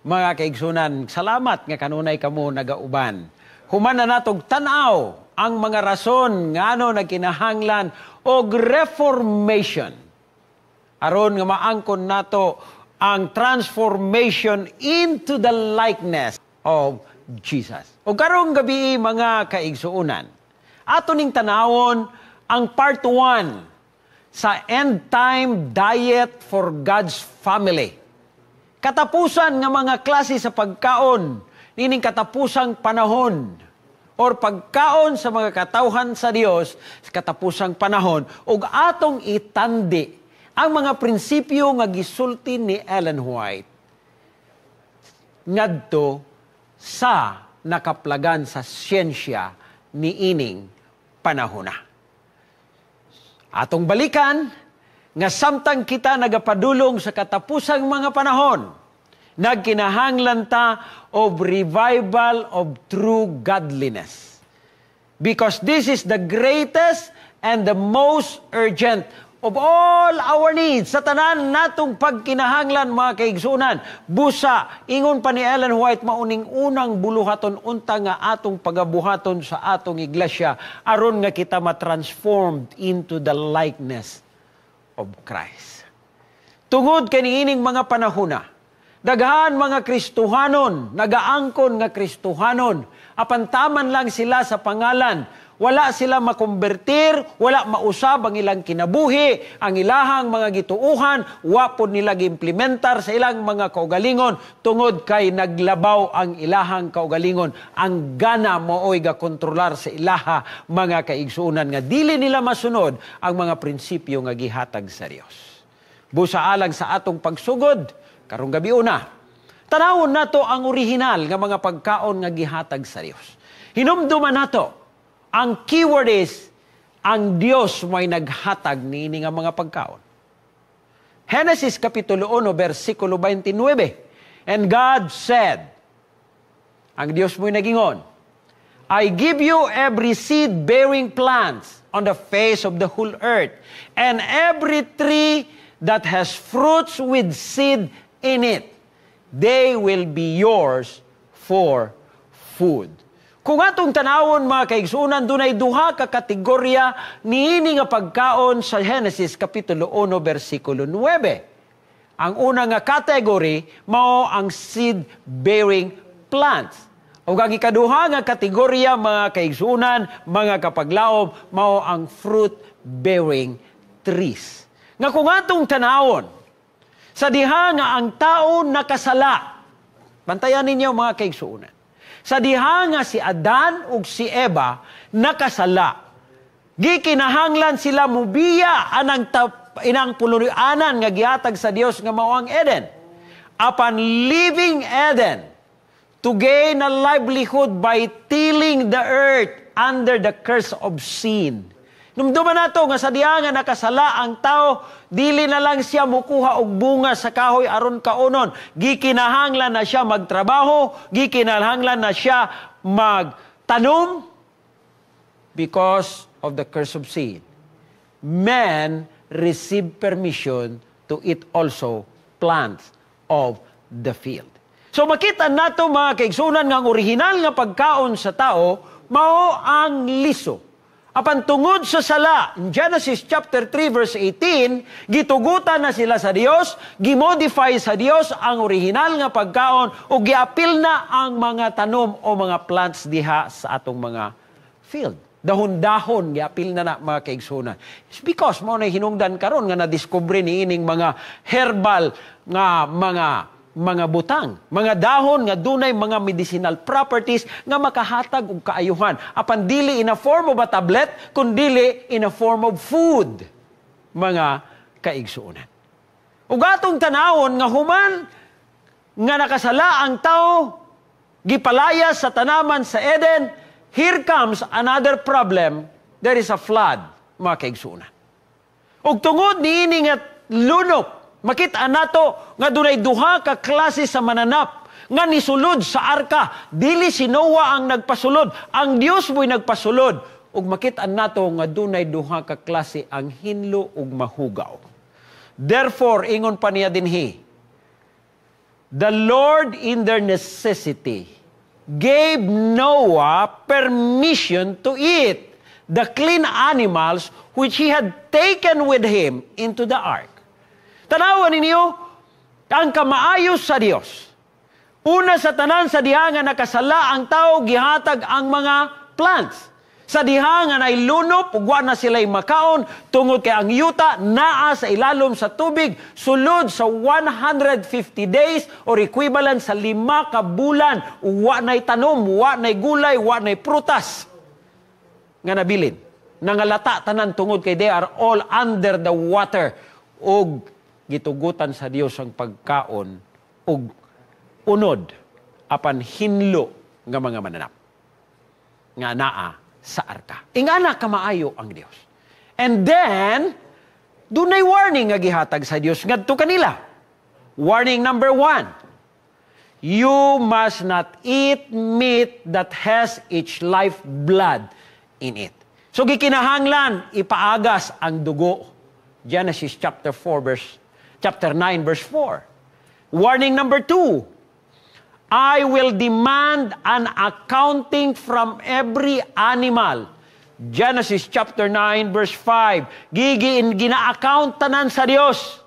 Mga kaigsunan, salamat nga kanunay kamo nagauban. Human na natog tanaw ang mga rason nga ano nagkinahanglan og reformation. Aron nga maangkon nato ang transformation into the likeness of Jesus. O karong gabi mga kaigsuunan, ato ning tanawon ang part 1 sa End Time Diet for God's Family. Katapusan nga mga klase sa pagkaon, nining katapusang panahon, or pagkaon sa mga katawhan sa Dios sa katapusang panahon, ug atong itandi ang mga prinsipyo nga gisulti ni Ellen White ngadto sa nakaplagan sa siyensya niining panahon na. Atong balikan nga samtang kita nagapadulong sa katapusang mga panahon, nagkinahanglan ta of revival of true godliness. Because this is the greatest and the most urgent of all our needs. Sa tanan natong pagkinahanglan mga kaigsunan, busa, ingon pa ni Ellen White, mauning unang buluhaton unta nga atong pagabuhaton sa atong iglesia, aron nga kita matransformed into the likeness of Christ. Tungod kaniining mga panahona, daghan mga Kristohanon, nagaangkon nga Kristohanon, apantaman lang sila sa pangalan, wala sila makonvertir, wala mausab ang ilang kinabuhi, ang ilahang mga gituuhan, wapod nila giimplementar sa ilang mga kaugalingon, tungod kay naglabaw ang ilahang kaugalingon, ang gana mooy gakontrolar sa ilaha mga kaigsuunan nga dili nila masunod ang mga prinsipyo nga gihatag sa Dios. Busa alang sa atong pagsugod, karong gabi una, tanawon nato ang orihinal nga mga pagkaon nga gihatag sa Dios. Hinumduman nato, ang keyword is, ang Dios may naghatag niini nga mga pagkaon. Genesis Kapitulo 1, versikulo 29. And God said, ang Dios mo'y nagingon, I give you every seed-bearing plants on the face of the whole earth, and every tree that has fruits with seed in it. They will be yours for food. Kung atong tanawon mga kaigsunan, dunay duha ka kategorya niini nga pagkaon sa Genesis Kapitulo 1, versikulo 9. Ang una nga category mao ang seed-bearing plants. O ang ikaduha nga kategorya mga kaigsunan, mga kapaglaom, mao ang fruit-bearing trees. Nga kung atong tanawon, sa diha nga ang tao nakasala, bantayan ninyo mga kaigsuunan, sa diha nga si Adan ug si Eva nakasala, gikinahanglan sila mubiya anang inang puluyanan nga gihatag sa Dios nga mao ang Eden. Upon leaving Eden to gain a livelihood by tilling the earth under the curse of sin. Numduman nato nga sa diha nga nakasala ang tao, dili na lang siya mukuha og bunga sa kahoy aron kaunon. Gikinahanglan na siya magtrabaho, gikinahanglan na siya magtanom because of the curse of sin. Man received permission to eat also plants of the field. So makita nato mga kaigsunan nga ang orihinal nga pagkaon sa tao mao ang liso. Apan tungod sa sala, in Genesis chapter 3 verse 18, gitugutan na sila sa Dios, gimodify sa Dios ang orihinal nga pagkaon o giapil na ang mga tanom o mga plants diha sa atong mga field. Dahon-dahon giapil na mga kaigsunan. It's because mo na hinungdan karon nga na-discover niining mga herbal nga mga butang, mga dahon nga dunay mga medicinal properties nga makahatag og kaayuhan. Apan dili in a form of a tablet, kundi in a form of food, mga kaigsuonan. Ug atong tanawon nga human nga nakasala ang tao, gipalaya sa tanaman sa Eden, here comes another problem. There is a flood, mga kaigsuonan. Ug tungod niini nga lunok, makita nato nga dunay duha ka klase sa mananap nga nisulod sa arka. Dili si Noah ang nagpasulod, ang Dios mo'y nagpasulod. Ug makita nato nga dunay duha ka klase ang hinlo ug mahugaw. Therefore, ingon pa niya dinhi, the Lord in their necessity gave Noah permission to eat the clean animals which he had taken with him into the ark. Tanawan ninyo, ang kamaayos sa Dios. Una sa tanan sa diha nga nakasala ang tao, gihatag ang mga plants. Sa diha nga nay lunop, ugwa na sila'y makaon, tungod kay ang yuta naa sa ilalom sa tubig, sulod sa 150 days or equivalent sa 5 ka bulan, wa na'y tanom, wa na'y gulay, wa na'y prutas nga nabilin. Nangalata tanan tungod kay they are all under the water. Og gitugutan sa Dios ang pagkaon og unod apan hinlo nga mga mananap nga naa sa arka. Ingana kamaayo ang Dios. And then dunay warning nga gihatag sa Dios ngadto kanila. Warning number 1. You must not eat meat that has its life blood in it. So gikinahanglan ipaagas ang dugo. Genesis chapter 9 verse 4. Warning number 2. I will demand an accounting from every animal. Genesis chapter 9 verse 5. Gina-account tanan sa Dios.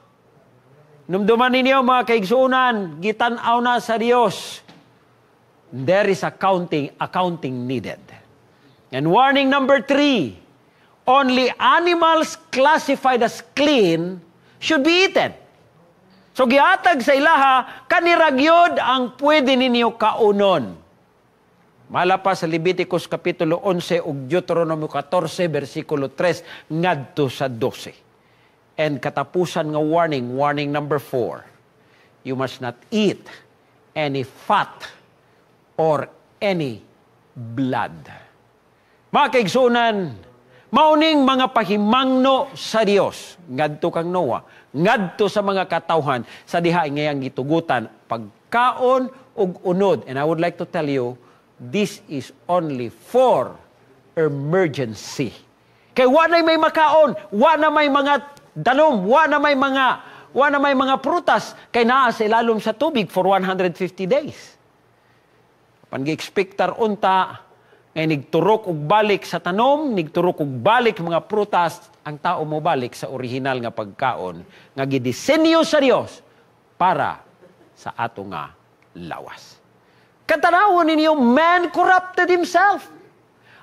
Numduman ninyo mga kaigsunan, gitanaw na sa Dios. There is accounting needed. And warning number 3. Only animals classified as clean should be eaten. So gihatag sa ilaha, kaniragyod ang pwede ninyo kaunon. Malapas sa Leviticus Kapitulo 11 ug Deuteronomio 14, versikulo 3, ngadto sa 12. And katapusan nga warning number 4. You must not eat any fat or any blood. Mga kaigsunan, mauning mga pahimangno sa Dios, ngadto kang Noah, ngadto sa mga katawhan sa diha ngayang gitugutan pagkaon ug unod. And I would like to tell you, this is only for emergency. Kay wa na may makaon, wa na may mga danom, wa na may mga prutas kay naa sa ilalom sa tubig for 150 days. Pan gi-expectar unta ngay nigturok ug balik sa tanom, nigturok ug balik mga prutas, ang tao mo balik sa original nga pagkaon nga gidisenyo sa Dios para sa ato nga lawas. Katanawon ninyo, man corrupted himself.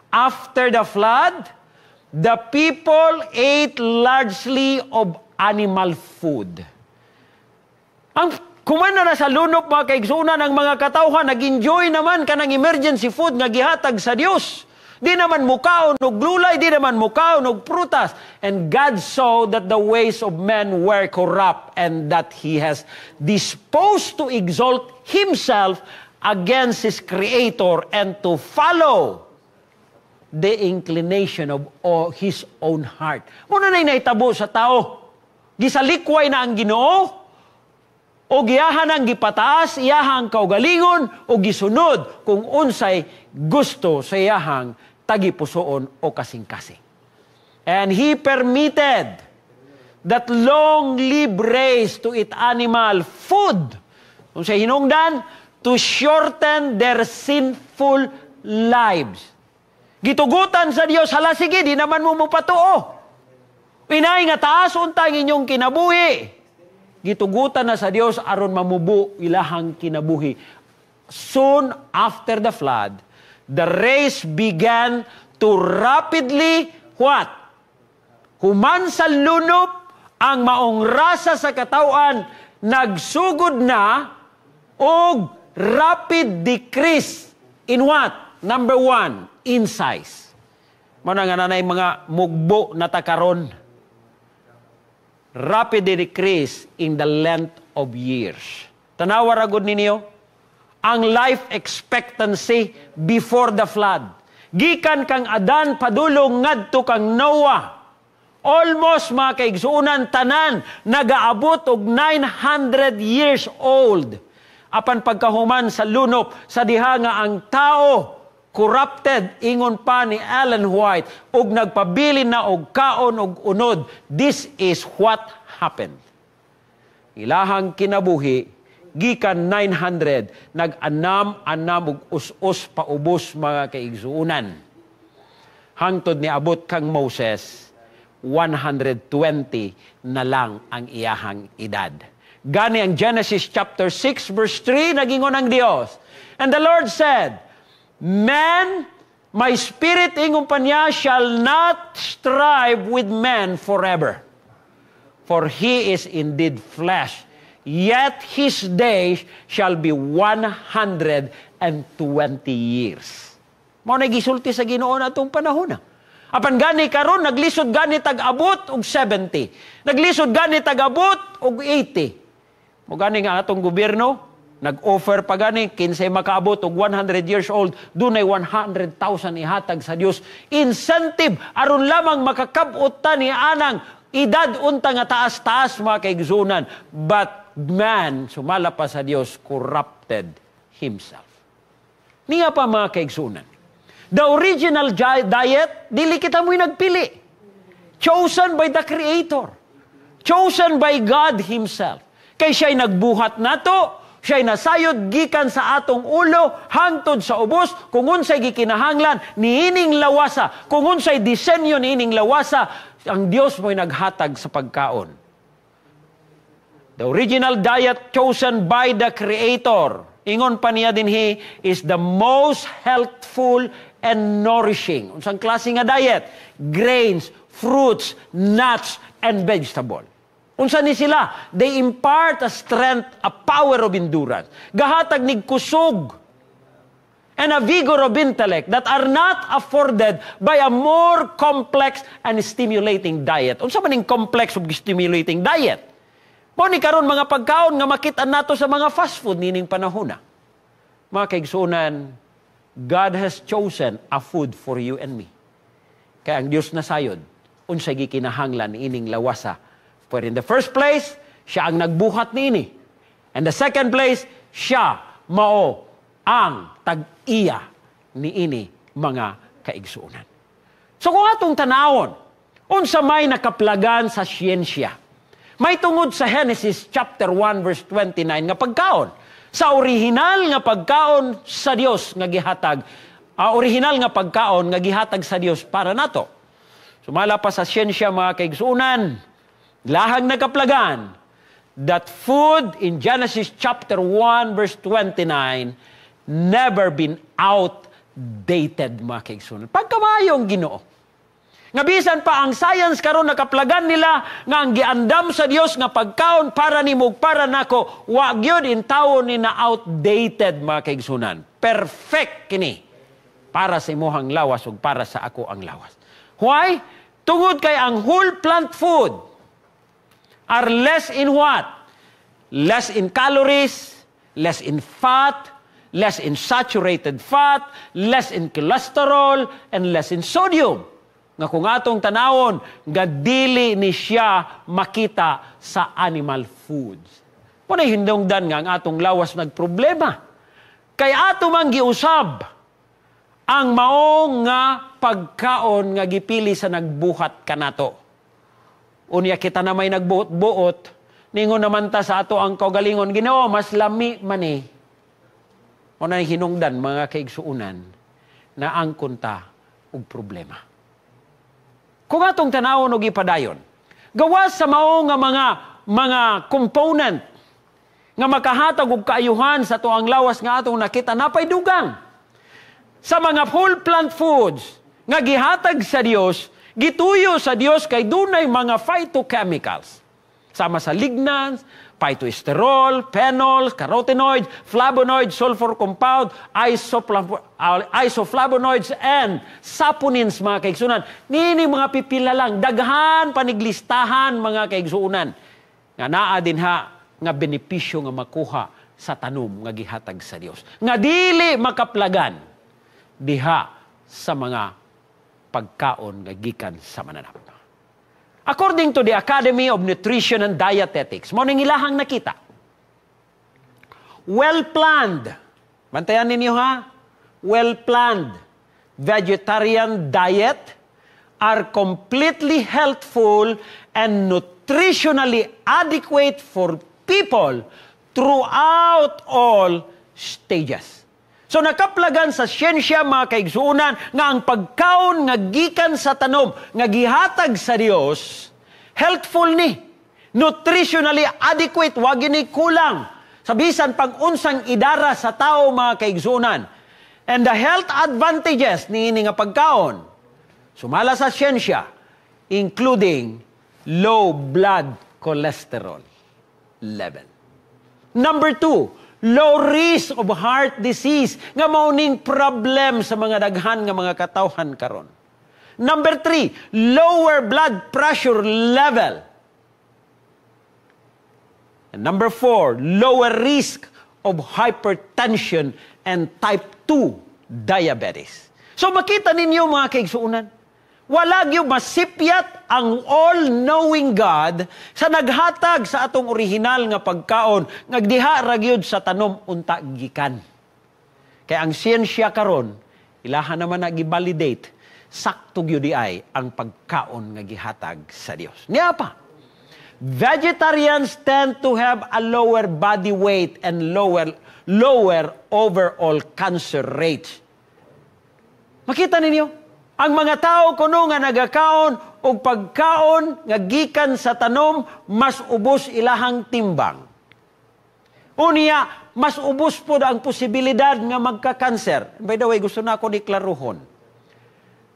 After the flood, the people ate largely of animal food. Ang kumana na sa lunop mga kaigsunan ng mga katawhan, nag-enjoy naman kanang emergency food nga gihatag sa Dios. Di naman mukaon og gulay, di naman mukaon og prutas. And God saw that the ways of men were corrupt and that He has disposed to exalt Himself against His Creator and to follow the inclination of His own heart. Muna na'y naitabo sa tao. Gisalikway na ang Ginoo, o giyahan ang gipataas, iyahang kaugalingon, o gisunod kung unsay gusto sa iyahang tagipusoon o kasing-kasing. And He permitted that long-lived race to eat animal food, kung sa hinungdan, to shorten their sinful lives. Gitugutan sa Dios, hala sige, di naman mo mupatuo. Inay nga taas untang inyong kinabuhi. Gitugutan na sa Dios aron mamubo ilahang kinabuhi. Soon after the flood, the race began to rapidly what? Human sa lunop ang maong rasa sa katawan, nagsugod na og rapid decrease in what? Number 1, in size. Muna nga nanay mga mugbo na takaron. Rapid decrease in the length of years. Tanawa ragod ninyo, ang life expectancy before the flood. Gikan kang Adan padulong ngadto kang Noah. Almost mga kaigsuunan tanan, nagaabot og 900 years old. Apan pagkahuman sa lunop, sa diha nga ang tao, corrupted, ingon pa ni Ellen White, ug nagpabilin na og kaon og unod. This is what happened. Ilahang kinabuhi, gikan 900 nag-anam og us-us paubos mga kaigsuunan. Hangtod ni abot kang Moses 120 na lang ang iyahang edad. Gani ang Genesis chapter 6 verse 3 nagingon ang Dios. And the Lord said, "Man, my spirit ingon pa niya shall not strive with man forever. For he is indeed flesh, yet his days shall be 120 years." Mao na gisulti sa Ginoo natong panahon na. Apan gani karon naglisod gani tag-abot og 70. Naglisod gani tag-abot og 80. Mo gani nga atong gobyerno nag-offer pa gani kinsay makaabot og 100 years old dunay 100,000 ihatag sa Dios incentive aron lamang makakab-ot ta ni anang edad unta nga taas-taas mga kaigsunan. But man, sumala pa sa Dios, corrupted himself. Niya pa mga kaigsunan. The original diet, dili kita mo'y nagpili. Chosen by the Creator. Chosen by God Himself. Kay siya'y nagbuhat nato, siya'y nasayod gikan sa atong ulo, hangtod sa ubos, kung unsay gikinahanglan, niining lawasa, kung unsay disenyo niining lawasa, ang Dios mo'y naghatag sa pagkaon. The original diet chosen by the Creator, ingon pa niya dinhi, is the most healthful and nourishing. Unsang klase nga diet? Grains, fruits, nuts, and vegetable. Unsa ni sila? They impart a strength, a power of endurance. Gahatag nig kusog and a vigor of intellect that are not afforded by a more complex and stimulating diet. Unsa man ning complex ug stimulating diet? Mao ni karon mga pagkaon nga makit-an nato sa mga fast food nining panahon na. Mga kaigsunan, God has chosen a food for you and me. Kaya ang Dios nasayod unsay gikinahanglan ining lawasa. For in the first place, siya ang nagbuhat niini. And the second place, siya mao ang tag-iya niini mga kaigsuunan. So kung atong tanawon, unsa may nakaplagan sa siyensya, may tungod sa Genesis chapter 1 verse 29 nga pagkaon. Sa original nga pagkaon sa Dios nga gihatag, original nga pagkaon nga gihatag sa Dios para nato. Sumala pa sa siyensya mga kaigsuunan, lahang nakaplagan that food in Genesis chapter 1 verse 29 never been outdated mga kaigsuunan. Pagkamayong Ginoo. Nga bisan pa ang science karon nakaplagan nila nga ang giandam sa Dios nga pagkaon para nimo para nako wa gyud in tawon ni na outdated mga kaigsunan. Perfect kini para sa imong lawas ug para sa ako ang lawas. Why? Tungod kay ang whole plant food are less in what? Less in calories, less in fat, less in saturated fat, less in cholesterol, and less in sodium. Nga kung atong tanawon, nga dili ni siya makita sa animal foods. Muna hindungdan nga ang atong lawas nagproblema. Kay ato mang giusab ang maong nga pagkaon nga gipili sa nagbuhat kanato. Unya kita na may nagbuot-buot, ningon naman ta sa ato ang kaugalingon, Ginoo, mas lami man eh. O na hinungdan mga kaigsuunan na angkon ta og problema. Kung atong tanawon og ipadayon, gawas sa mao nga mga component nga makahatag og kaayuhan sa tuang lawas nga atong nakita napay dugang. Sa mga whole plant foods nga gihatag sa Dios, gituyo sa Dios kay dunay mga phytochemicals. Sama sa lignans, phytosterol, phenols, carotenoids, flavonoids, sulfur compound, isoflavonoids, and saponins mga kaigsunan. Nini mga pipila lang, daghan paniglistahan mga kaigsunan. Nga naa din ha, nga benepisyo nga makuha sa tanom nga gihatag sa Dios. Nga dili makaplagan diha sa mga pagkaon nga gikan sa mananap. According to the Academy of Nutrition and Dietetics, mo ning ilahang nakita. Well-planned. Bantayan ninyo ha? Well-planned vegetarian diet are completely healthful and nutritionally adequate for people throughout all stages. So nakaplagan sa siyensya, mga kaigsuunan, nga ang pagkaon nga gikan sa tanom, nga gihatag sa Dios, healthful ni, nutritionally adequate, wag ni kulang, sa bisan pag-unsang idara sa tao, mga kaigsuunan. And the health advantages ni nga pagkaon, sumala sa siyensya, including low blood cholesterol level. Number 2, low risk of heart disease, nga mauning problem sa mga daghan nga mga katawhan karon. Number 3, lower blood pressure level. And number 4, lower risk of hypertension and type 2 diabetes. So makita ninyo, mga kaigsuunan, wala gyud masipyat ang all-knowing God sa naghatag sa atong orihinal nga pagkaon, ngagdiha ra gyud sa tanom unta gikan. Kaya ang siyensya karon, ilahan naman na gi-validate, sakto gyud ay ang pagkaon nga gihatag sa Dios. Niya pa, vegetarians tend to have a lower body weight and lower overall cancer rate. Makita ninyo? Ang mga tao kuno nga nagakaon og pagkaon nga gikan sa tanom, mas ubos ilahang timbang. Unya, mas ubos po ang posibilidad nga magka-cancer. By the way, gusto na ako niklaruhon.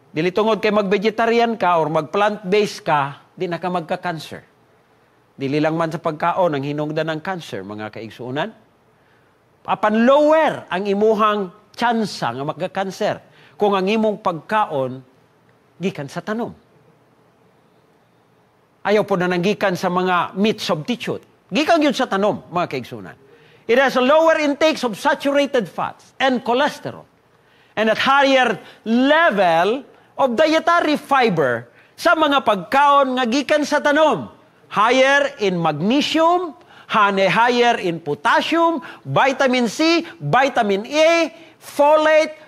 Dili tungod kay mag-vegetarian ka or mag-plant-based ka, di na ka magka-cancer. Dili lang man sa pagkaon ang hinungdan ng cancer, mga kaigsuunan. Apan lower ang imuhang tsansa nga magka-cancer kung ang imong pagkaon gikan sa tanom. Ayaw po na nanggikan sa mga meat substitute. Gikan yun sa tanom, mga kaigsunan. It has a lower intakes of saturated fats and cholesterol, and at higher level of dietary fiber sa mga pagkaon nga gikan sa tanom. Higher in magnesium, higher in potassium, vitamin C, vitamin A, folate,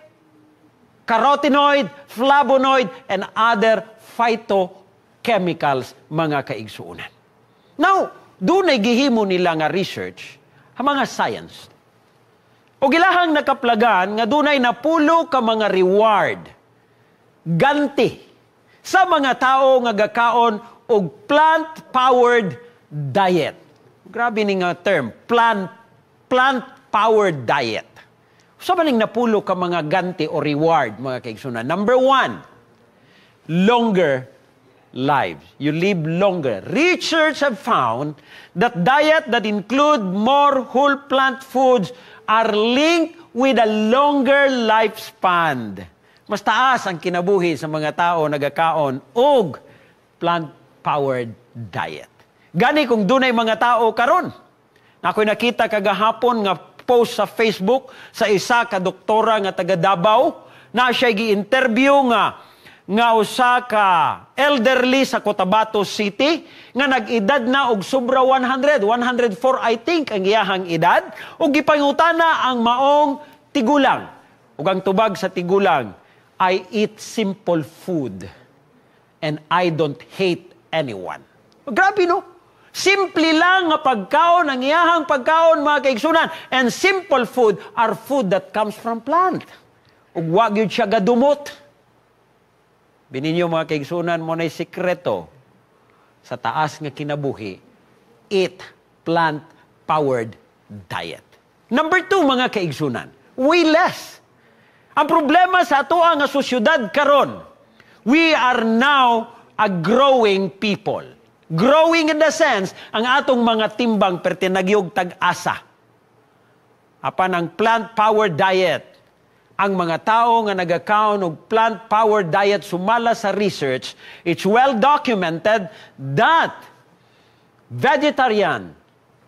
carotenoid, flavonoid, and other phytochemicals, mga kaigsuunan. Now, doon ay gihimo nila nga research, ang mga science. O gilahang nakaplagan, nga doon ay napulo ka mga reward, ganti, sa mga tao nga gakaon og plant-powered diet. Grabe ni nga term, plant-powered diet. Sa maning napulo ka mga ganti o reward, mga kaigsunan. Number 1, longer lives. You live longer. Research have found that diet that include more whole plant foods are linked with a longer lifespan. Mas taas ang kinabuhi sa mga tao nagakaon og plant-powered diet. Gani kung dunay mga tao karon. Ako'y nakita kagahapon nga post sa Facebook sa isa ka doktora nga taga Davao na siya gi-interview nga usa ka elderly sa Cotabato City nga nag-edad na og sobra 104 I think ang iyahang edad ug gipangutana ang maong tigulang ug ang tubag sa tigulang, I eat simple food and I don't hate anyone. Grabe no? Simple lang nga pagkaon, ang iyahang pagkaon, mga kaigsunan. And simple food are food that comes from plant. Ug wag yun siya gadumot. Bininyo, mga kaigsunan, mo na'y sikreto sa taas nga kinabuhi. Eat plant-powered diet. Number 2, mga kaigsunan, weigh less. Ang problema sa ato nga sosyudad karon, we are now a growing people. Growing in the sense, ang atong mga timbang pertinagyog tag-asa. Apan ang plant-powered diet, ang mga tao nga nagakaon og plant-powered diet sumala sa research, it's well documented that vegetarian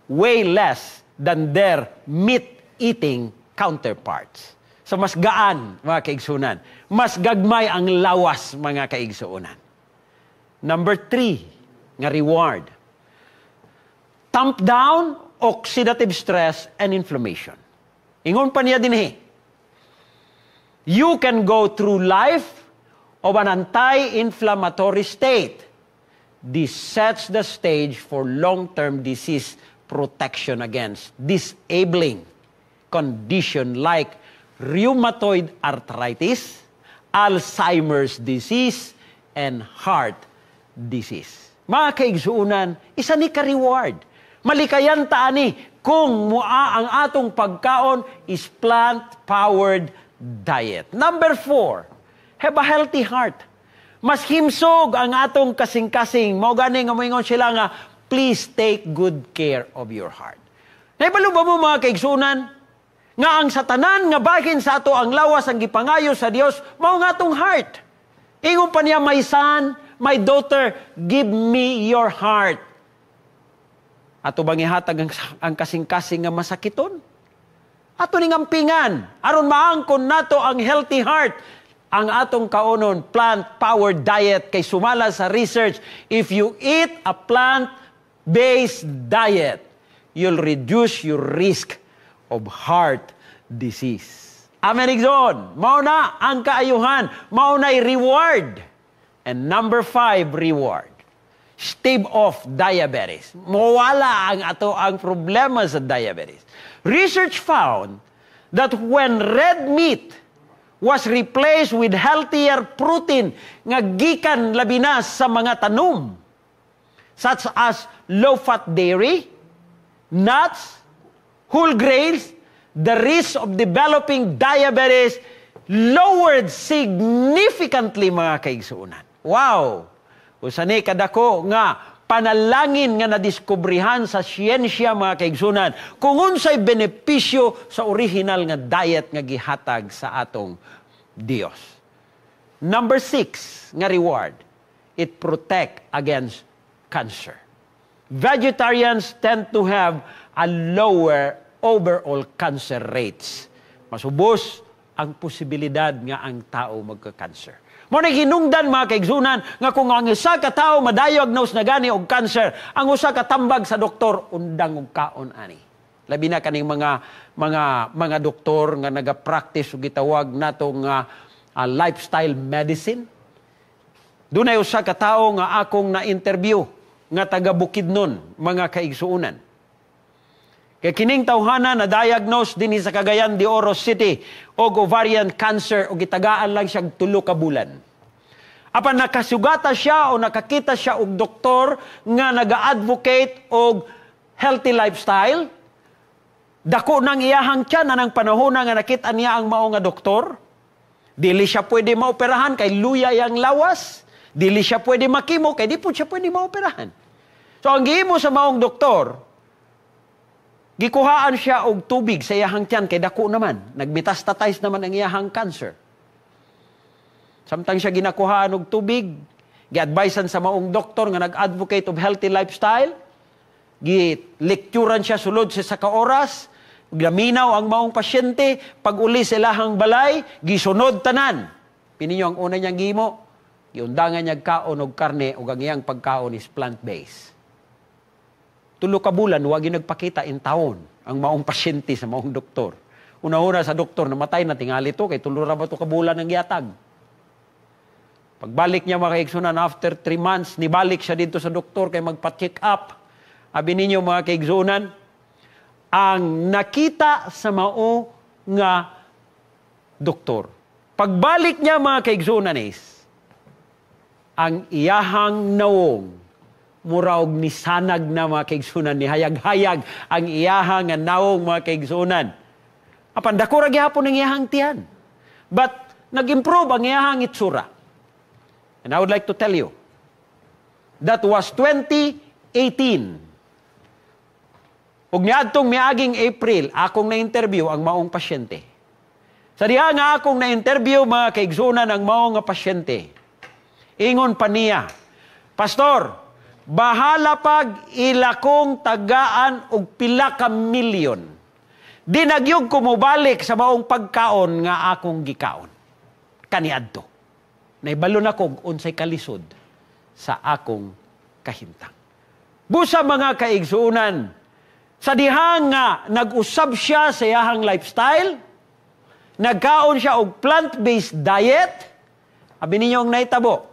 weigh less than their meat-eating counterparts. So mas gaan, mga kaigsunan. Mas gagmay ang lawas, mga kaigsunan. Number 3, nga reward. Tamp down oxidative stress and inflammation. Ingon pa niya dinhi. You can go through life of an anti-inflammatory state. This sets the stage for long-term disease protection against disabling condition like rheumatoid arthritis, Alzheimer's disease, and heart disease. Mga kaigsuunan, isa ni ka-reward. Malikayan taani kung mua ang atong pagkaon is plant-powered diet. Number 4, have a healthy heart. Mas himsog ang atong kasing-kasing. Mao gani nga moingon sila nga, please take good care of your heart. Naibalo ba mo mga kaigsuunan? Nga ang satanan nga bahin sa ato ang lawas ang gipangayo sa Dios, mao nga atong heart. Ingon pa niya, my son, my daughter, give me your heart. Ato bang ihatag ang kasing-kasing nga masakiton? Ato ning ampingan, aron maangkon nato ang healthy heart. Ang atong kaonon, plant-powered diet, kay sumala sa research, if you eat a plant-based diet, you'll reduce your risk of heart disease. Amen, igsoon. Mao na ang kaayuhan. Mao na'y reward. And number 5, reward. Stave off diabetes. Mawala ang problema sa diabetes. Research found that when red meat was replaced with healthier protein nga gikan labi na sa mga tanom, such as low-fat dairy, nuts, whole grains, the risk of developing diabetes lowered significantly, mga kaigsuunan. Wow! Usani kadako nga panalangin nga nadiskubrihan sa siyensya, mga kaigsunan, kung unsay benepisyo sa original nga diet nga gihatag sa atong Dios. Number 6 nga reward, it protect against cancer. Vegetarians tend to have a lower overall cancer rates. Masubos ang posibilidad nga ang tao magka-cancer. Muna hinungdan, mga kaigsunan, nga kung ang isa ka tao ma-diagnose na gani og cancer, ang usa ka tambag sa doktor, undang og kaon ani. Labi na kaning mga doktor nga naga-practice og gitawag natong lifestyle medicine. Dunay usa ka tao nga akong na-interview nga taga Bukidnon, mga kaigsuunan. Kaya kining tawhana na diagnose din sa Cagayan de Oro City og ovarian cancer o gitagaan lang siyang 3 ka bulan. Apan nakasugata siya o nakakita siya og doktor nga naga-advocate og healthy lifestyle, dako nang iyahang tiyan na ng panahon nga nakita niya ang mao nga doktor. Dili siya pwede maoperahan kay luya yang lawas. Dili siya pwede makimo kay di po siya pwede maoperahan. So ang gihimo sa maong doktor, gikuhaan siya og tubig sa iyahang tiyan kay dako naman. Nagmetastatize naman ang iyahang cancer. Samtang siya ginakuhaan og tubig, gi-advisean sa maong doktor nga nag-advocate of healthy lifestyle, gi-lecturean siya sulod sa ka oras, glaminaw ang maong pasyente, pag uli sa ilahang balay, gisunod tanan. Pininyo ang una niyang gihimo, giundangan niya kaon og karne ug ang iyang pagkaon is plant-based. 3 ka bulan, wag nagpakita in taon ang maong pasyente sa maong doktor. Una-una sa doktor, namatay na tingali to, kay 3 ra ba 2 ka bulan ang giatag. Pagbalik niya, mga kaigsunan, after 3 months, nibalik siya dito sa doktor kay magpa-check up. Abi ninyo, mga kaigsunan, ang nakita sa mao nga doktor. Pagbalik niya, mga kaigsunan, is ang iyahang nawong muraog ni sanag na, mga kaigsunan, ni hayag-hayag ang iyahang nga nawong, mga kaigsunan. Apan dako ra gihapon ang iyahang tiyan. But nag-improve ang iyahang itsura. And I would like to tell you, that was 2018. Ug niadtong miaging April, akong na-interview ang maong pasyente. Sa diha nga akong na-interview, mga kaigsunan, ang maong nga pasyente. Ingon pa niya, Pastor, bahala pag ilakong tagaan og pila ka milyon. Di nagyog ko mobalik sa maong pagkaon nga akong gikaon. Kaniadto. Naibalo na kog unsay kalisod sa akong kahintang. Busa, mga kaigsuunan, sa diha nga nag-usab siya sa iyahang lifestyle, nagkaon siya og plant-based diet, abi ninyo ang naitabo,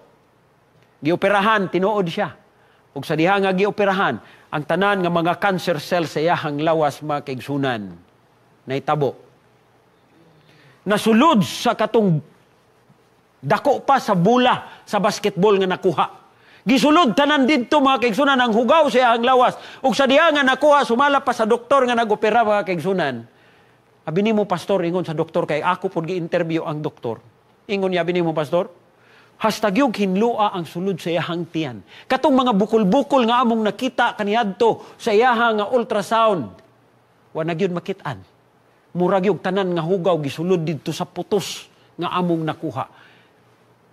gioperahan, tinuod siya. ug sa diha nga gioperahan ang tanan nga mga cancer cells sa iyahang lawas mga kaigsunan naitabo. Nasulod sa katong dako pa sa bula sa basketball nga nakuha. Gisulod tanan didto mga kaigsunan ang hugaw sa iyahang lawas ug sa diha nga nakuha sumala pa sa doktor nga nagopera mga kaigsunan. Abi nimo pastor ingon sa doktor kay ako pud gi-interview ang doktor. Ingon niya abi nimo pastor, hastag yung hinlua ang sulod sa iyahang tiyan. Katong mga bukol-bukol nga among nakita kaniadto sa iyahang nga ultrasound. Wa na gyud makit-an. Murag yung tanan nga hugaw gisulod didto sa putos nga among nakuha.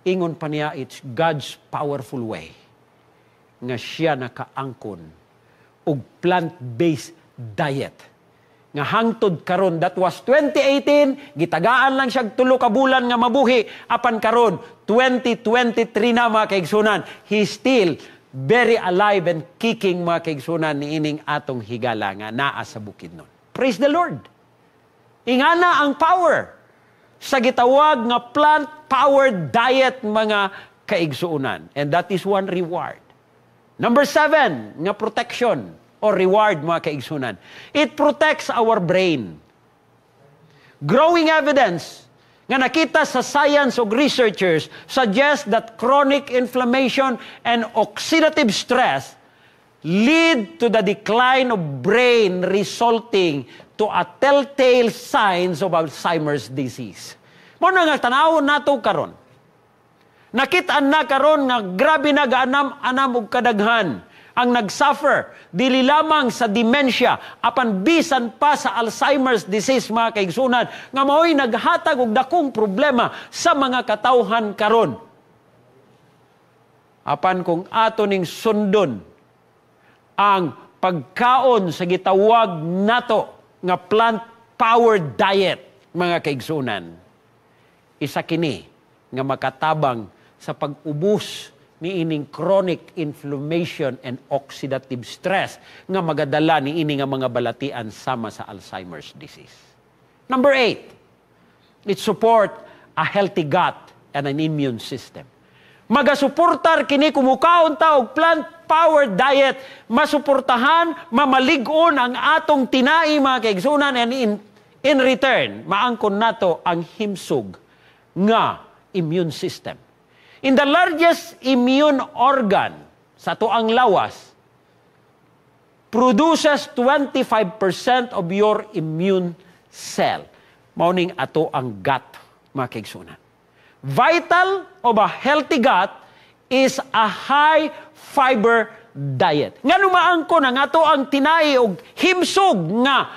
Ingon pa niya, it's God's powerful way nga siya nakaangkon og plant-based diet. Nga hangtod karon, that was 2018, gitagaan lang siya 3 ka bulan nga mabuhi, apan karon 2023 na mga kaigsunan, he's still very alive and kicking mga kaigsunan ni ining atong higala nga naa sa bukid nun. Praise the Lord! Ingana ang power sa gitawag nga plant-powered diet mga kaigsuunan. And that is one reward. Number 7, nga protection or reward mga kaigsuunan. It protects our brain. Growing evidence nga nakita sa science ug researchers suggest that chronic inflammation and oxidative stress lead to the decline of brain resulting to a telltale signs of Alzheimer's disease. Mo na nga tanawon nato karon. Nakitaan na karon nga grabe na gaanam-anam og kadaghan ang nagsuffer dili lamang sa dementia apan bisan pa sa Alzheimer's disease mga kaigsunan nga mao'y naghatag og dakong problema sa mga katawhan karon. Apan kung ato ning sundon ang pagkaon sa gitawag nato nga plant-powered diet, mga kaigsunan. Isa kini nga makatabang sa pag-ubos ni ining chronic inflammation and oxidative stress nga magadala ni ini nga mga balatian sama sa Alzheimer's disease. Number 8, it support a healthy gut and an immune system. Magasuportar kini kumukaon ta og plant-powered diet, masuportahan, mamalig-on ang atong tinai mga kaigsunan, and in return, maangkon nato ang himsog nga immune system. In the largest immune organ sa tuang lawas, produces 25% of your immune cell. Mauning ato ang gut mga kaigsunan. Vital of a healthy gut is a high fiber diet. Nga numaangko na nga to ang tinai og himsog nga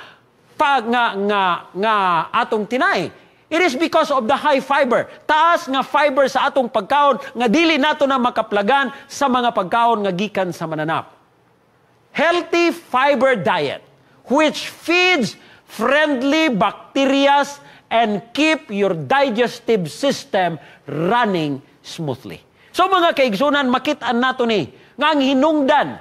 atong tinai. It is because of the high fiber. Taas nga fiber sa atong pagkaon nga dili nato na makaplagan sa mga pagkaon nga gikan sa mananap. Healthy fiber diet which feeds friendly bacteria and keep your digestive system running smoothly. So mga kaigsunan, makit-an nato ni nga ang hinungdan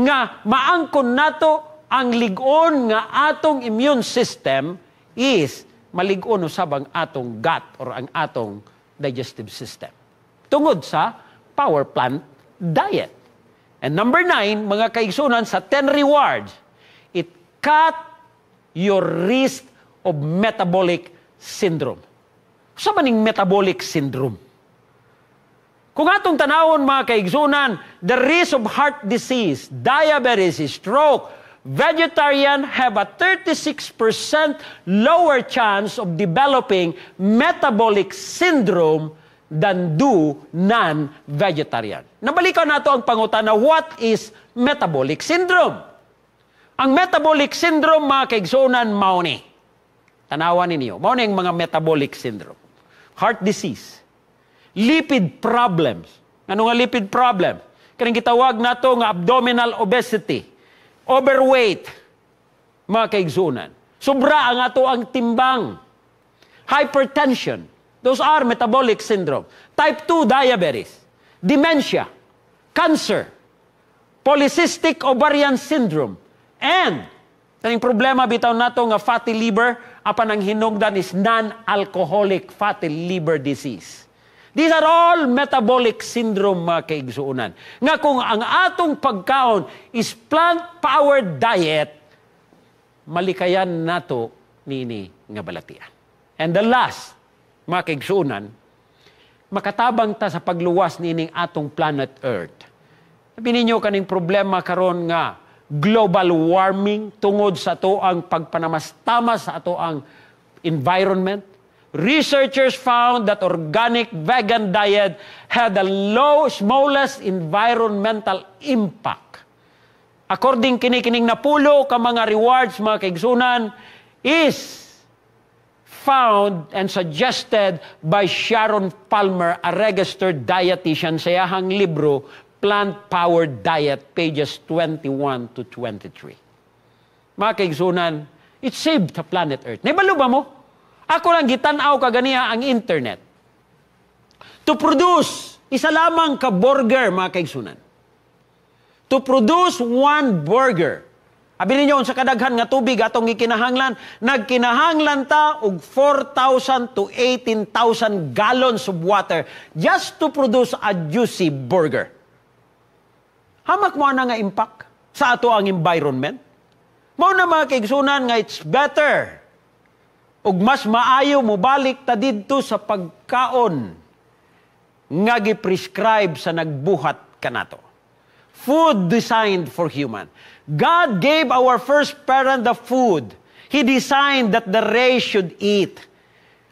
nga maangkon nato ang lig-on nga atong immune system is malig-on usab ang atong gut or ang atong digestive system. Tungod sa power plant diet. And number 9, mga kaigsunan, sa 10 rewards, it cut your risk of metabolic syndrome. Sa maning metabolic syndrome? Kung atong tanawon mga kaigsunan, the risk of heart disease, diabetes, stroke, vegetarian have a 36% lower chance of developing metabolic syndrome than do non-vegetarian. Nabalikan nato ang pangutana, what is metabolic syndrome? Ang metabolic syndrome, mga kaigsunan, mao ni. Tanawan ninyo, mao ni ang mga metabolic syndrome. Heart disease, lipid problems. Ano nga lipid problem? Kanang gitawag nato nga abdominal obesity, overweight, mga kaigsunan. Sobra ang ato ang timbang. Hypertension, those are metabolic syndrome. Type 2 diabetes, dementia, cancer, polycystic ovarian syndrome, and kaning problema bitaw nato nga fatty liver, apan ang hinungdan is non-alcoholic fatty liver disease. These are all metabolic syndrome, mga kaigsuunan. Nga kung ang atong pagkaon is plant-powered diet, malikayan nato nini nga balatian. And the last, mga kaigsuunan, makatabang ta sa pagluwas nining atong planet Earth. Sabi ninyo kaning problema karon nga global warming tungod sa ato ang pagpanamastama sa ato ang environment. Researchers found that organic vegan diet had the smallest environmental impact. According kining napulo ka mga rewards, mga kaigsunan, is found and suggested by Sharon Palmer, a registered dietitian sa iyahang libro, Plant-Powered Diet, pages 21 to 23. Mga kaigsunan, it saved the planet Earth. Naibalo ba mo? Ako lang gitanaw kaganiha ang internet. To produce, isa lamang ka burger, mga kaigsunan. To produce one burger, abi ninyo sa kadaghan nga tubig atong gikinahanglan, nagkinahanglan ta og 4,000 to 18,000 gallons of water just to produce a juicy burger. Hamak mo na nga impact sa ato ang environment. Mao na mga kaigsunan nga it's better ug mas maayo mo balik ta didto sa pagkaon nga gi-prescribe sa nagbuhat kanato. Food designed for human. God gave our first parent the food. He designed that the race should eat.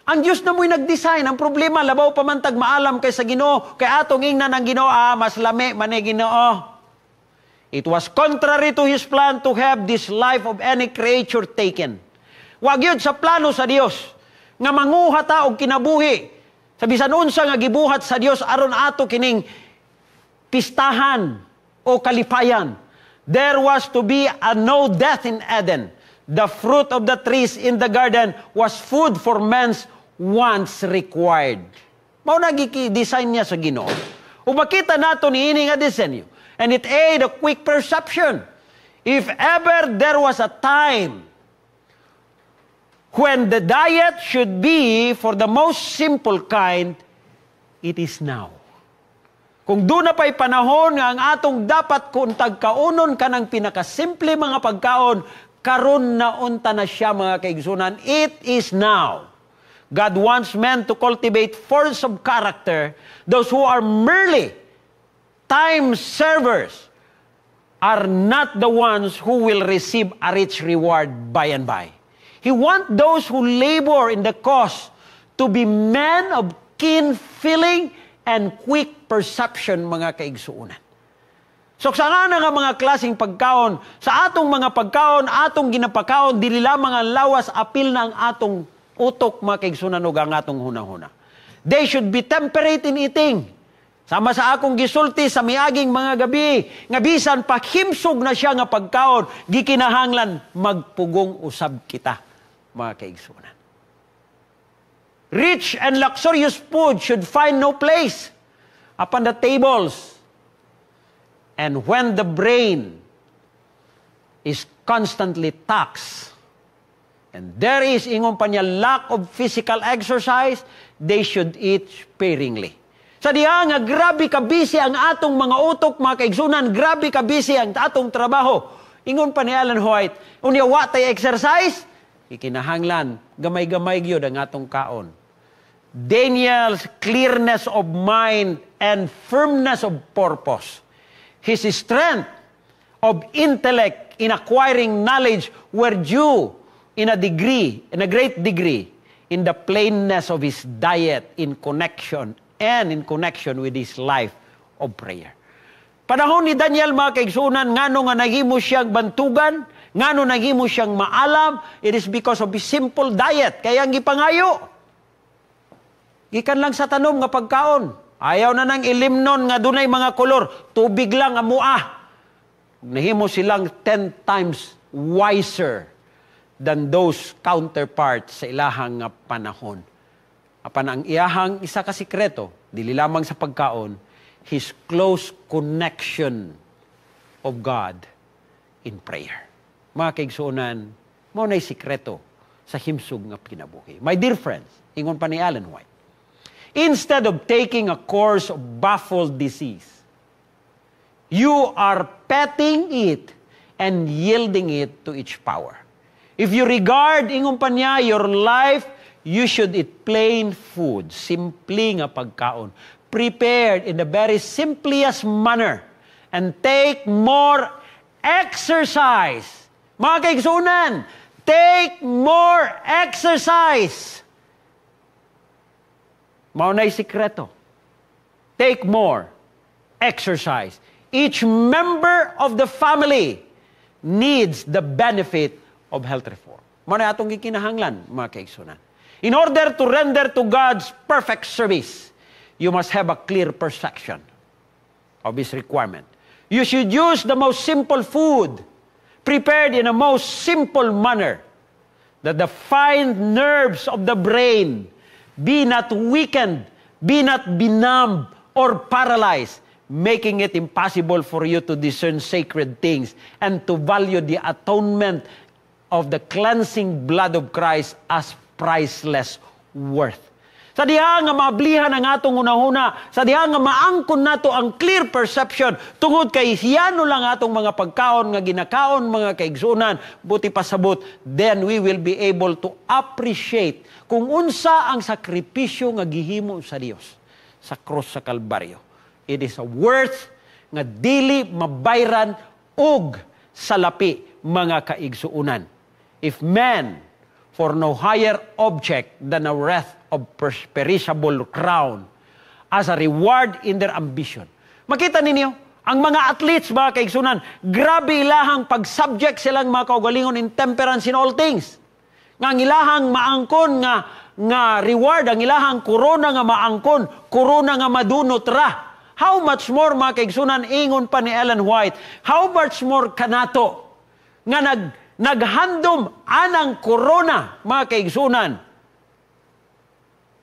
Ang Diyos na mo'y nag-design. Ang problema, labaw pamantag maalam kay sa Ginoo, kay atong ingnan ang Ginoo, mas lami man ay Ginoo. It was contrary to His plan to have this life of any creature taken. Wag yun sa plano sa Dios nga manguha ta og kinabuhi. Sa bisan unsa nga gibuhat sa Dios aron ato kining pistahan o kalipayan. There was to be no death in Eden. The fruit of the trees in the garden was food for men's wants required. Mao na gi-design niya sa Ginoo. Ug makita nato niini nga disenyo. And it aid a quick perception. If ever there was a time when the diet should be for the most simple kind, it is now. Kung doon na pa'y panahon nga ang atong dapat kung tagkaunon ka ng pinakasimple mga pagkaon, karon na unta na siya mga kaigsunan. It is now. God wants men to cultivate force of character. Those who are merely time servers are not the ones who will receive a rich reward by and by. He wants those who labor in the cause to be men of keen feeling and quick perception, mga kaigsuunan. So, sa nga nga mga klaseng pagkaon, sa atong mga pagkaon, atong ginapakaon, dili lamang ang lawas, apil na ang atong utok, mga kaigsuunan, o ang atong hunahuna. They should be temperate in eating. Sama sa akong gisulti sa miaging mga gabi, nga bisan paghimsog na siya nga pagkaon, gikinahanglan magpugong usab kita, mga kaigsuunan. Rich and luxurious food should find no place upon the tables. And when the brain is constantly taxed, and there is, ingon pa niya, lack of physical exercise, they should eat sparingly. Sa diha nga, grabe ka busy ang atong mga utok, mga kaigsunan, grabe ka busy ang atong trabaho. Ingon pa ni Ellen White, unya wa tay exercise, ikinahanglan, gamay-gamay gyud ang atong kaon. Daniel's clearness of mind and firmness of purpose. His strength of intellect in acquiring knowledge were due in a great degree, in the plainness of his diet in connection with his life of prayer. Panahon ni Daniel, mga kaigsunan, ngano nga naghimo siyang bantugan, ngano naghimo siyang maalam, it is because of his simple diet. Kaya ang gipangayo, gikan lang sa tanom nga pagkaon. Ayaw na nang ilimnon nga dunay mga kolor. Tubig lang amua. Nahimo silang 10 times wiser than those counterparts sa ilahang nga panahon. Apan ang iyahang isa ka sikreto, dili lamang sa pagkaon, his close connection of God in prayer. Mga kaigsuonan, mao nay sikreto sa himsog nga kinabuhi. My dear friends, ingon pa ni Ellen White, instead of taking a course of baffled disease. You are petting it and yielding it to its power. If you regard ingon pa niya your life, you should eat plain food, simple nga pagkaon, prepared in the very simplest manner, and take more exercise. Mga kaigsunan, take more exercise. Maunay sikreto. Take more exercise. Each member of the family needs the benefit of health reform. Maunay atong gikinahanglan, mga kaigsunan. In order to render to God's perfect service, you must have a clear perception of His requirement. You should use the most simple food, prepared in a most simple manner, that the fine nerves of the brain be not weakened, be not benumbed or paralyzed, making it impossible for you to discern sacred things and to value the atonement of the cleansing blood of Christ as priceless worth. Sa diha nga maablihan ang atong unahuna, sa diha nga maangkon nato ang clear perception tungod kay hiyano lang atong mga pagkaon nga ginakaon mga kaigsunan, buti pasabot, then we will be able to appreciate kung unsa ang sakripisyo nga gihimo sa Dios sa krus sa Kalbaryo. It is a worth nga dili mabayran og salapi mga kaigsuunan. If man for no higher object than a wreath of perishable crown as a reward in their ambition. Makita ninyo, ang mga athletes, mga kaigsunan, grabe ilahang pag-subject silang mga kaugalingon in temperance in all things. Nga ang ilahang maangkon nga reward, ang ilahang korona nga maangkon, korona nga madunot ra. How much more, mga kaigsunan, ingon pa ni Ellen White, how much more kanato nga naghandom anang korona, mga kaigsunan,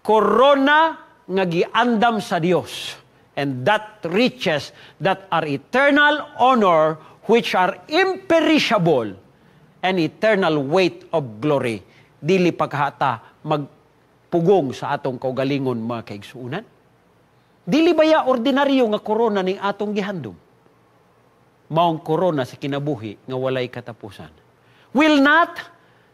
korona nga giandam sa Dios, and that riches that are eternal honor, which are imperishable, and eternal weight of glory, dili pagkahata magpugong sa atong kaugalingon, mga kaigsunan. Dili baya ordinaryo nga korona ning atong gihandom? Maong korona sa kinabuhi nga walay katapusan. Will not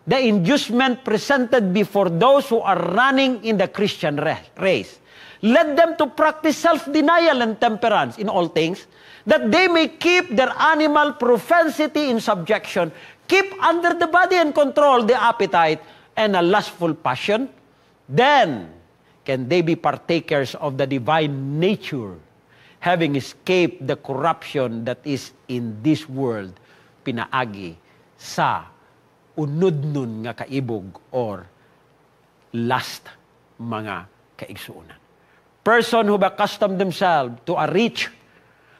the inducement presented before those who are running in the Christian race led them to practice self-denial and temperance in all things, that they may keep their animal propensity in subjection, keep under the body and control the appetite and a lustful passion? Then can they be partakers of the divine nature, having escaped the corruption that is in this world, pinaagi sa unudnon nga kaibog or lust, mga kaigsuunan. Person who accustomed themselves to a rich,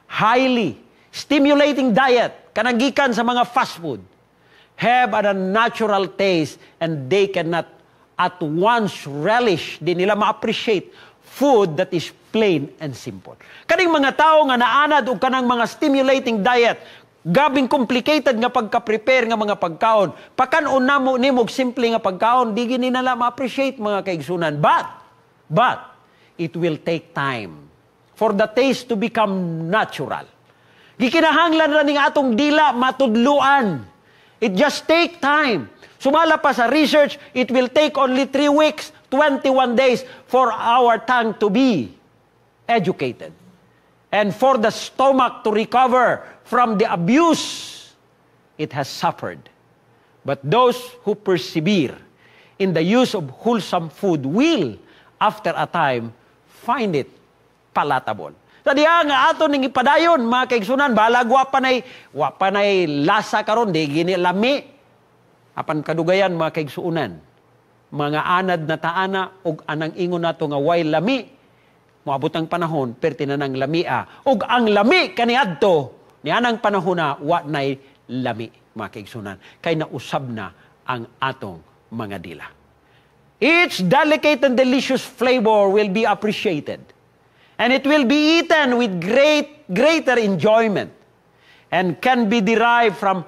highly stimulating diet, kanagikan sa mga fast food, have an unnatural taste and they cannot at once relish, di nila ma-appreciate food that is plain and simple. Kaning mga tao nga naanad o kanang mga stimulating diet, gabing complicated nga pagka-prepare nga mga pagkaon, pakanon namo nimog simple nga pagkaon, di gini nila ma-appreciate, mga kaigsunan. But it will take time for the taste to become natural. Gikinahanglan ra ning atong dila matudluan. It just take time. Sumala pa sa research, it will take only 3 weeks, 21 days for our tongue to be educated. And for the stomach to recover from the abuse it has suffered. But those who persevere in the use of wholesome food will, after a time, find it palatable. Sa diha nga ato ning ipadayon, mga kaigsunan, balag wa panay lasa karon, di gini lami. Apan kadugayan, mga kaigsuunan, mga anad na taana og anang ingon nato nga way lami, moabot ang panahon pertinanang lamia, og ang lami kaniadto nianang panahon na wa nay lami, mga kaigsunan, kay nausab na ang atong mga dila. Each delicate and delicious flavor will be appreciated, and it will be eaten with greater enjoyment, and can be derived from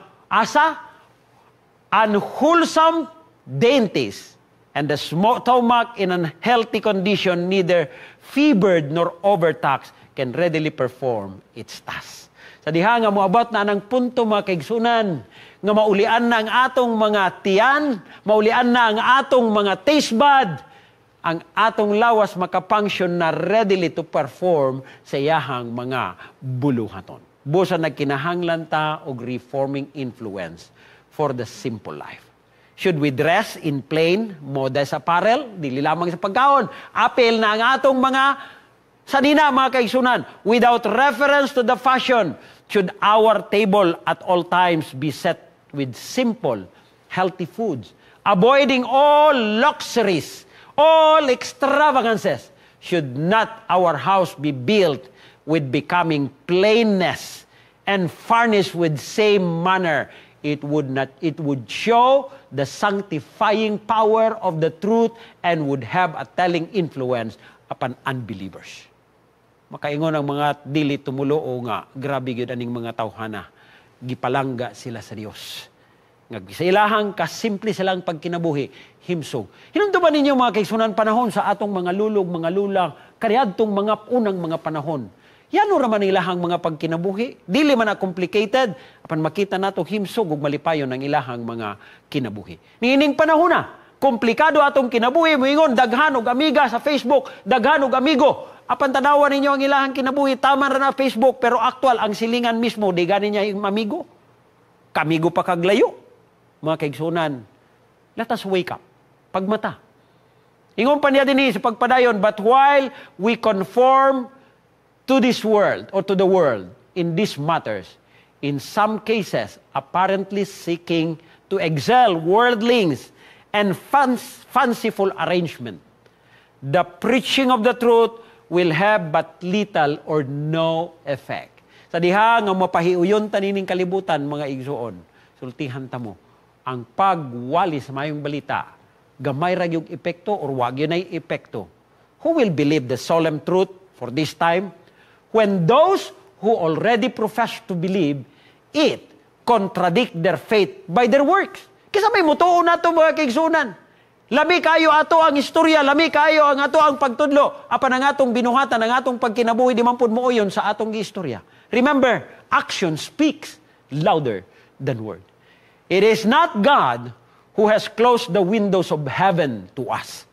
unwholesome dainties And the stomach in an healthy condition, neither fevered nor overtaxed, can readily perform its task. Sa diha nga moabot na ng punto mga kaigsunan, nga maulian na ang atong mga tiyan, maulian na ang atong mga taste bud, ang atong lawas makapunction na readily to perform sa iyahang mga buluhaton. Busa nagkinahanglan ta og reforming influence for the simple life. Should we dress in plain, modest apparel? Dili lamang sa pagkaon. Apel na ang atong mga sanina, mga kaigsunan. Without reference to the fashion, should our table at all times be set with simple, healthy foods, avoiding all luxuries, all extravagances? Should not our house be built with becoming plainness and furnished with same manner? It would show the sanctifying power of the truth and would have a telling influence upon unbelievers. Makaingon ang mga dili tumulo o nga, grabe gyud aning mga tawhana, gipalangga sila sa Dios. Nga sa ilahang kasimple silang pagkinabuhi, himsog. Hinumduman ninyo mga kaigsunan panahon sa atong mga lulog, mga lulang, kariadtong mga unang mga panahon. Yan o raman ilahang mga pagkinabuhi. Dili man na complicated, apan makita nato himsog ug malipayon ang ilahang mga kinabuhi. Niining panahon na, komplikado atong kinabuhi, moingon daghan og amiga sa Facebook, daghan og amigo. Apan tanawan ninyo ang ilahang kinabuhi, tama ra na Facebook, pero aktual ang silingan mismo, di gani niya yung amigo. Kamigo pa kaglayo. Mga kaigsunan, let us wake up. Pagmata. Ingon pa niya din sa pagpadayon, but while we conform to this world or to the world in these matters, in some cases apparently seeking to excel worldlings and fanciful arrangement, the preaching of the truth will have but little or no effect. Sa diha nga mapahiuyon tanining kalibutan, mga igsuon, sultihan ta mo, ang pagwali sa mayong balita, gamay ra yung epekto or wag yun ay epekto. Who will believe the solemn truth for this time when those who already profess to believe it contradict their faith by their works? Kisa may mutuo na ito mga kaigsunan. Lami kayo ato ang istorya, lami kayo ang ato ang pagtudlo, apan ang atong binuhatan, ang atong pagkinabuhi, di man pud muuyon sa atong istorya. Remember, action speaks louder than word. It is not God who has closed the windows of heaven to us,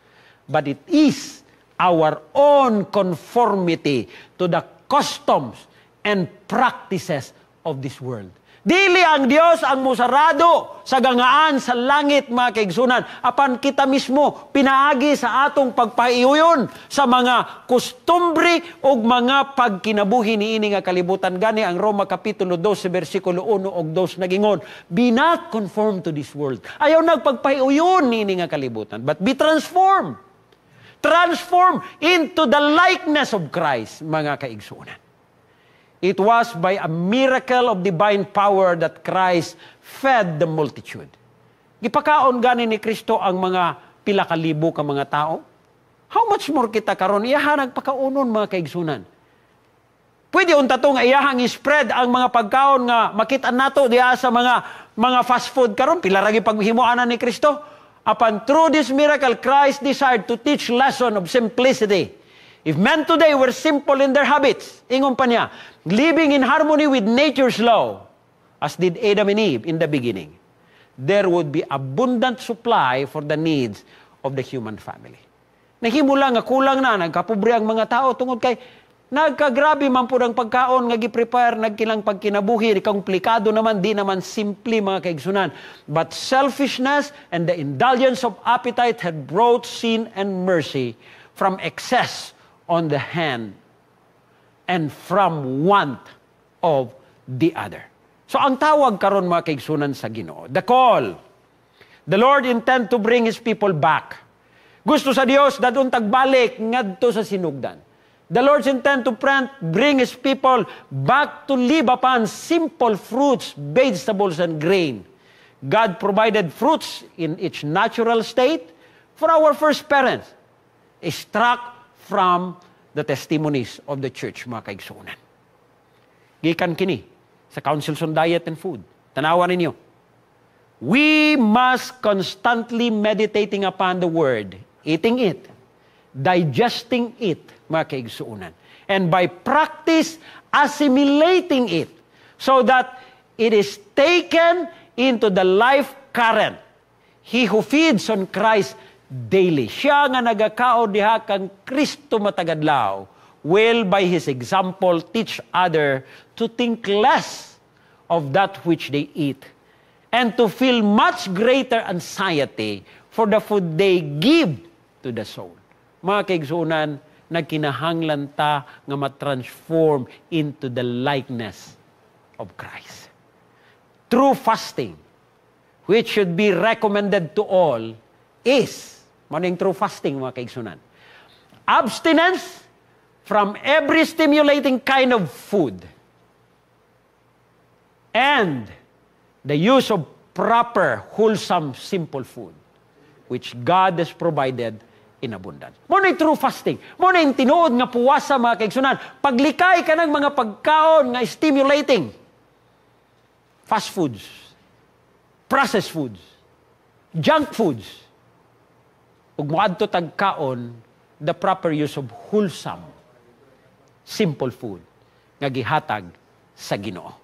but it is our own conformity to the customs and practices of this world. Dili ang Dios ang musarado sa gangaan sa langit, mga kaigsunan. Apan kita mismo pinaagi sa atong pagpaiuyon sa mga kustumbre o mga pagkinabuhi niini nga kalibutan. Gani ang Roma Kapitulo 12, versikulo 1 og 2 nagingon, be not conformed to this world. Ayaw nagpagpaiuyon niini nga kalibutan, but be transformed. Transformed into the likeness of Christ, mga kaigsunan. It was by a miracle of divine power that Christ fed the multitude. Gipakaon gani ni Kristo ang mga pila ka libo ka mga tao. How much more kita karon iyahan nagpakaunon, mga kaigsunan. Pwede unta to nga iyahang spread ang mga pagkaon nga makita nato diha sa mga fast food karon, pila ra gyud paghimuanan ni Kristo. Upon through this miracle, Christ desired to teach lesson of simplicity. If men today were simple in their habits, ingon pa niya, living in harmony with nature's law, as did Adam and Eve in the beginning, there would be abundant supply for the needs of the human family. Nahimula nga kulang na, nagkapobre ang mga tao tungod kay nagkagrabe man po ang pagkaon nga gi-prepare, nagkilang pagkinabuhi, komplikado naman, di naman simple, mga kaigsunan. But selfishness and the indulgence of appetite had brought sin and mercy from excess on the hand and from want of the other. So ang tawag karon, mga kaigsunan, sa Ginoo, the call, the Lord intend to bring His people back. Gusto sa Dios dadun tagbalik ngadto sa sinugdan. The Lord's intent to bring His people back to live upon simple fruits, vegetables, and grain. God provided fruits in its natural state for our first parents, extract from the testimonies of the church, mga kaigsunan. Gikan kini sa Councils on Diet and Food. Tanawan ninyo. We must constantly meditating upon the Word, eating it, digesting it, mga kaigsuunan. And by practice, assimilating it so that it is taken into the life current. He who feeds on Christ daily, siya nga nagakao diha kang Kristo matagadlaw, will by his example teach other to think less of that which they eat and to feel much greater anxiety for the food they give to the soul. Mga kaigsuunan, nagkinahanglan ta nga matransform into the likeness of Christ. True fasting, which should be recommended to all, is, maning true fasting, mga kaigsunan, abstinence from every stimulating kind of food and the use of proper, wholesome, simple food, which God has provided in abundance. Muna yung true fasting. Muna yung tinuod nga puwasa, mga kaigsunan. Paglikay ka ng mga pagkaon nga stimulating. Fast foods, processed foods, junk foods, ug moadto tagkaon, the proper use of wholesome, simple food nga gihatag sa Ginoo.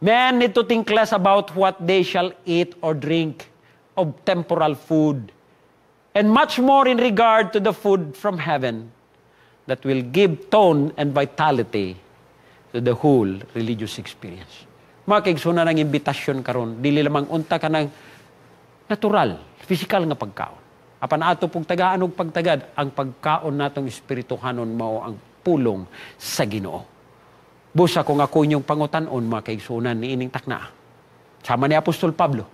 Men need to think less about what they shall eat or drink of temporal food, and much more in regard to the food from heaven that will give tone and vitality to the whole religious experience. Mga kaigsunan ng imbitasyon karon, dili lamang unta ka ng natural, physical nga pagkaon. Apan ato pong tagaan og pagtagad, ang pagkaon natong espirituhanon mao ang pulong sa Ginoo. Busa kung ako inyong pangutan-on, mga kaigsunan, ni ining takna. Sama ni Apostol Pablo,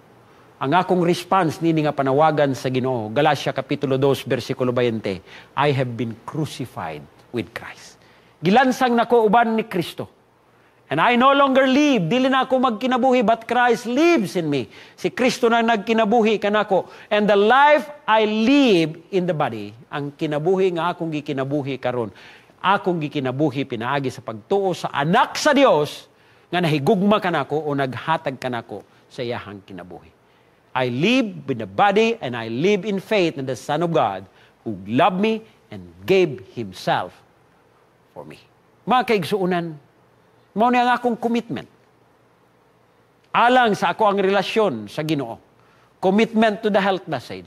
ang akong response nini nga panawagan sa Ginoo, Galatia Kapitulo 2, versikulo 20, I have been crucified with Christ. Gilansang nako uban ni Kristo. And I no longer live, dili na ako magkinabuhi, but Christ lives in me. Si Kristo na nagkinabuhi kanako. And the life I live in the body, ang kinabuhi nga akong gikinabuhi karon, akong gikinabuhi pinaagi sa pagtuo sa anak sa Dios nga nahigugma kanako o naghatag kanako sa iyahang kinabuhi. I live in the body and I live in faith in the Son of God who loved me and gave Himself for me. Mga kaigsuunan, mao ni ang akong commitment. Alang sa ako ang relasyon sa Ginoo. Commitment to the health message.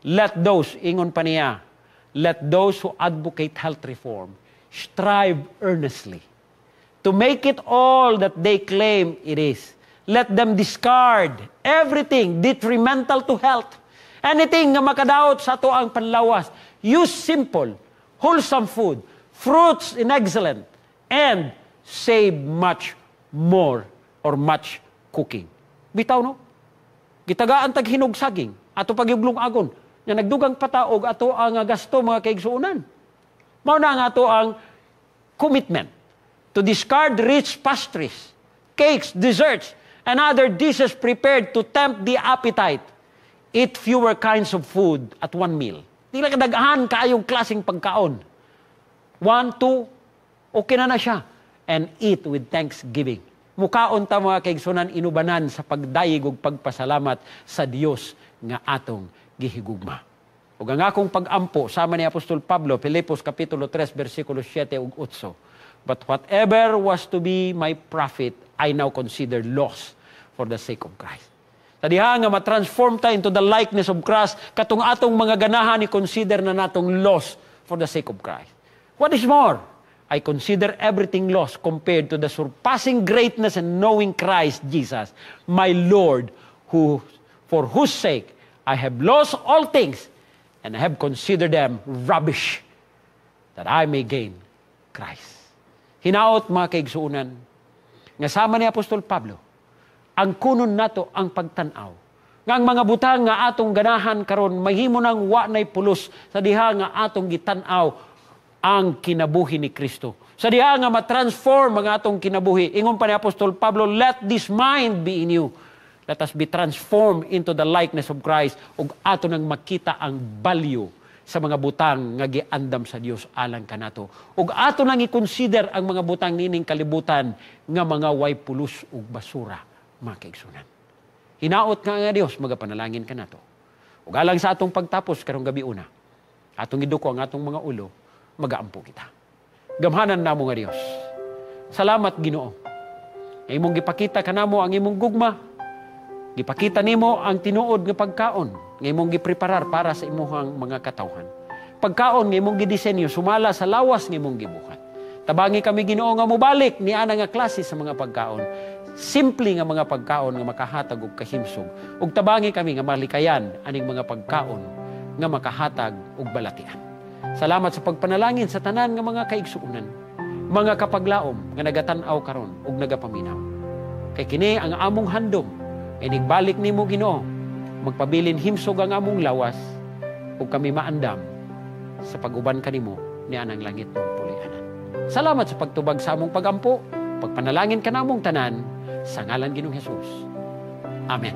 Let those, ingon pa niya, let those who advocate health reform strive earnestly to make it all that they claim it is. Let them discard everything detrimental to health. Anything nga makadaot sa ato ang panlawas. Use simple, wholesome food, fruits in excellent, and save much more or much cooking. Bitaw no? Gitagaan tag hinog saging, ato pagyuglong agon, nga nagdugang pataog ato ang gasto, mga kaigsuunan. Mao na nga ato ang commitment to discard rich pastries, cakes, desserts, and other dishes prepared to tempt the appetite. Eat fewer kinds of food at one meal. Di lang kadaghan kaayong klaseng pagkaon. 1, 2, okay na siya. And eat with thanksgiving. Mukaon ta, mga kaigsunan, inubanan sa pagdayeg ug pagpasalamat sa Dios nga atong gihigugma. Ug ang akong pag-ampo sama ni Apostol Pablo, Filipos Kapitulo 3, versikulo 7 ug 8. But whatever was to be my profit, I now consider loss for the sake of Christ. Sa diha nga matransform ta into the likeness of Christ, katong atong mga ganahan ni consider na natong loss for the sake of Christ. What is more, I consider everything lost compared to the surpassing greatness and knowing Christ Jesus, my Lord, for whose sake I have lost all things and I have considered them rubbish, that I may gain Christ. Hinaot, mga kaigsuunan, nga sama ni Apostol Pablo, ang kunon nato ang pagtanaw. Nga ang mga butang nga atong ganahan karon mahimo nang wa nay pulos sa diha nga atong gitanaw ang kinabuhi ni Kristo. Sa diha nga matransform ang atong kinabuhi. Ingon pa ni Apostol Pablo, let this mind be in you. Let us be transformed into the likeness of Christ ug ato nang makita ang value sa mga butang nga giandam sa Dios alang kanato. Ug ato nang i-consider ang mga butang nining kalibutan nga mga way pulos ug basura, mga kaigsunan. Hinaot nga Dios, magapanalangin ka nato. Ug alang sa atong pagtapos karong gabi una, atong iduko ang atong mga ulo, magaampo kita. Gamhanan namo nga Dios. Salamat Ginoo. Nga imong gipakita kanamo ang imong gugma. Gipakita nimo ang tinuod nga pagkaon nga imong gipreparar para sa imong mga katawhan. Pagkaon nga imong gidisenyo sumala sa lawas nga imong gibuhat. Tabangi kami Ginoo nga mobalik ni ana nga klase sa mga pagkaon. Simple nga mga pagkaon nga makahatag og kahimsog. Ug tabangi kami nga malikayan aning mga pagkaon nga makahatag og balatian. Salamat sa pagpanalangin sa tanan nga mga kaigsuonan, mga kapaglaom nga nagatan-aw karon ug nagapaminaw. Kay kini ang among handom, inigbalik nimo Ginoo, magpabilin himsog ang among lawas ug kami maandam sa pag-uban kanimo ni anang langit ng pulianan. Salamat sa pagtubag sa among pagampo, pagpanalangin kanamong tanan sa ngalan Ginoong Hesus. Amen.